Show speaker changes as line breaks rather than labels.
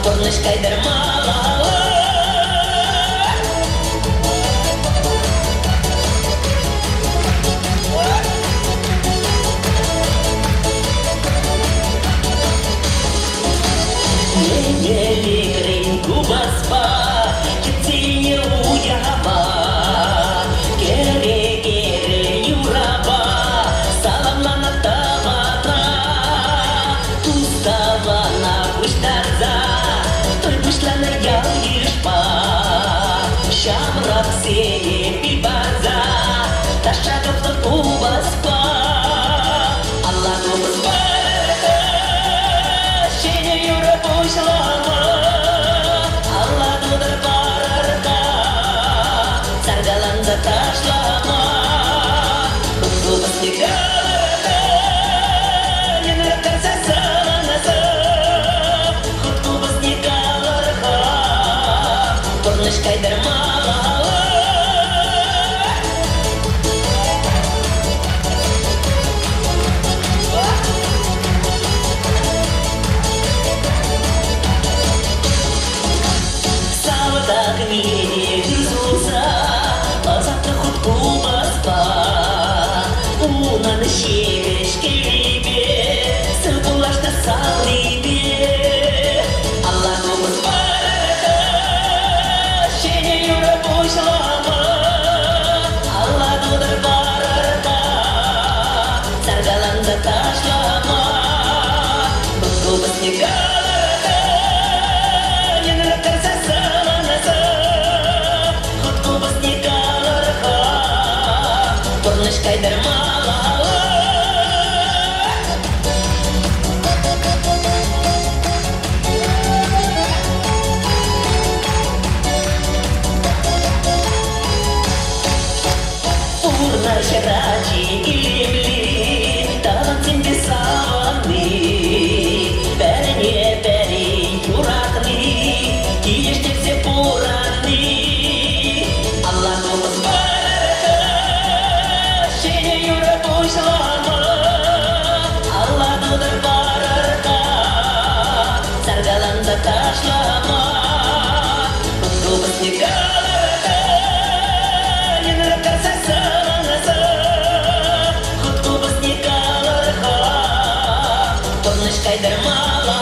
Корныш кайдырмала. Елегрин кубаспа, кетсене уяба, кере юраба, саламлана табана, туставана выштарза, той вышлана ялишпа, шамрак сене бибаза, ташагапта кубаспа, Алла кубаспа. Алладудыр барырда, саргаланды ташлама, құтқубызды қалырда, енір қарса саланасы, құтқубызды қалырға, құрныш кайдырмала. Мире жүзулса, азапты құтқу баспа, унаны шевеш келебе, сылбулашта салибе. Алла көміз барыда, шене юры бойшылама, Алла дудыр барыда, саргаланды ташлама, құтқубызды қалырда, енір қарса саланасы, Корныш кайдырмала. Урна шарачи илемли, таван сенде саванны, бәріне бәрі юратны, киештепсе буранны. Алла көміз барыда, шене юры бойшылама, Алладудыр барырда, саргаланды ташлама, құтқубызды қалырда, енір қарса саланасы, құтқубызды қалырға, құрныш кайдырмала.